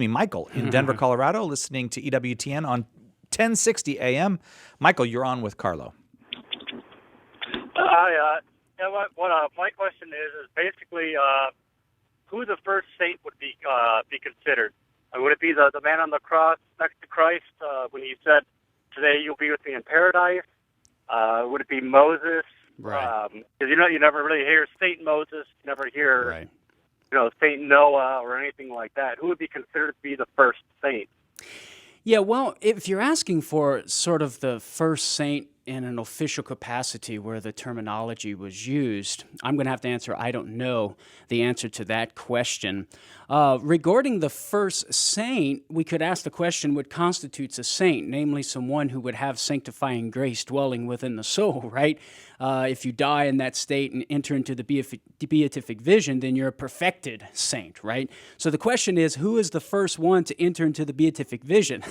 Michael in Denver, Colorado, listening to EWTN on 1060 AM. Michael, you're on with Karlo. Hi. My question is basically who the first saint would be considered? Would it be the man on the cross next to Christ when he said, "Today you'll be with me in paradise"? Would it be Moses? Right. Because you never really hear Saint Moses, you never hear Right. Saint Noah or anything like that. Who would be considered to be the first saint? Yeah, well, if you're asking for sort of the first saint in an official capacity where the terminology was used, I'm going to have to answer, I don't know the answer to that question. Regarding the first saint, we could ask the question, what constitutes a saint? Namely, someone who would have sanctifying grace dwelling within the soul, right? If you die in that state and enter into the beatific vision, then you're a perfected saint, right? So the question is, who is the first one to enter into the beatific vision?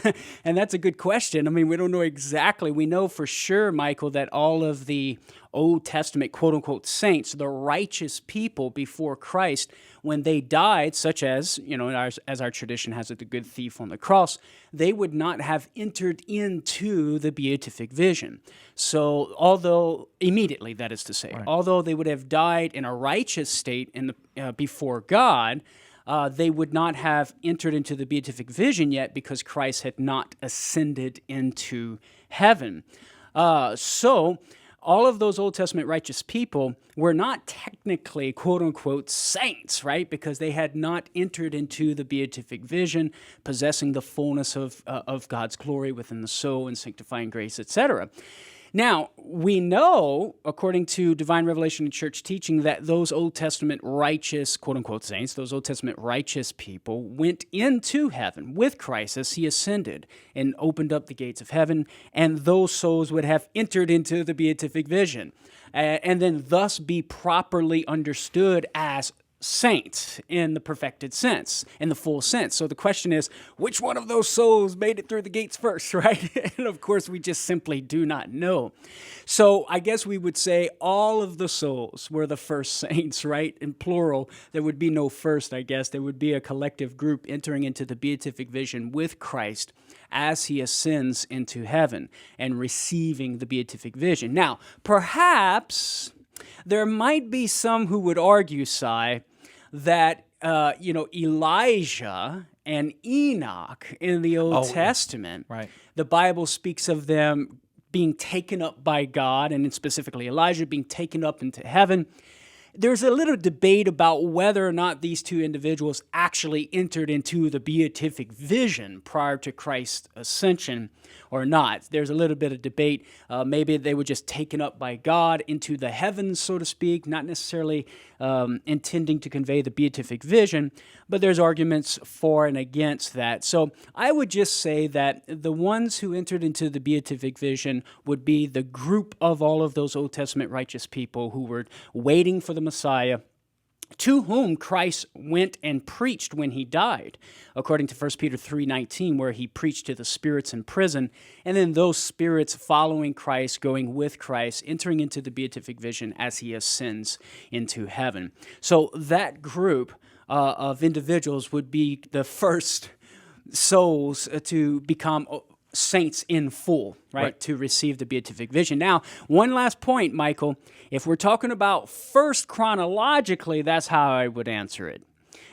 And that's a good question. I mean, we don't know exactly. We know for sure, Michael, that all of the Old Testament quote-unquote saints, the righteous people before Christ, when they died, such as, as our tradition has it, the good thief on the cross, they would not have entered into the beatific vision. So although, immediately, that is to say, right, although they would have died in a righteous state before God, they would not have entered into the beatific vision yet because Christ had not ascended into heaven. So all of those Old Testament righteous people were not technically, quote-unquote, saints, right? Because they had not entered into the beatific vision, possessing the fullness of God's glory within the soul and sanctifying grace, etc. Now, we know, according to divine revelation and church teaching, that those Old Testament righteous, quote-unquote saints, those Old Testament righteous people went into heaven with Christ as he ascended and opened up the gates of heaven, and those souls would have entered into the beatific vision, and then thus be properly understood as saints in the perfected sense, in the full sense. So the question is, which one of those souls made it through the gates first, right? And of course, we just simply do not know. So I guess we would say all of the souls were the first saints, right? In plural, there would be no first, I guess. There would be a collective group entering into the beatific vision with Christ as he ascends into heaven and receiving the beatific vision. Now, perhaps there might be some who would argue, Si, that Elijah and Enoch in the Old Testament, right, the Bible speaks of them being taken up by God, and specifically Elijah being taken up into heaven. There's a little debate about whether or not these two individuals actually entered into the beatific vision prior to Christ's ascension or not. There's a little bit of debate. Maybe they were just taken up by God into the heavens, so to speak, not necessarily intending to convey the beatific vision, but there's arguments for and against that. So I would just say that the ones who entered into the beatific vision would be the group of all of those Old Testament righteous people who were waiting for the Messiah, to whom Christ went and preached when he died, according to 1 Peter 3:19, where he preached to the spirits in prison, and then those spirits following Christ, going with Christ, entering into the beatific vision as he ascends into heaven. So that group of individuals would be the first souls to become saints in full, right, to receive the beatific vision. Now, one last point, Michael. If we're talking about first chronologically, that's how I would answer it.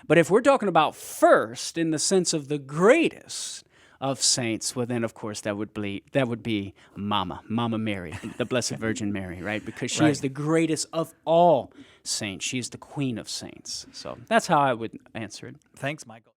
But if we're talking about first in the sense of the greatest of saints, well, then, of course, that would be Mama Mary, the Blessed Virgin Mary, right? Because she is the greatest of all saints. She is the Queen of Saints. So that's how I would answer it. Thanks, Michael.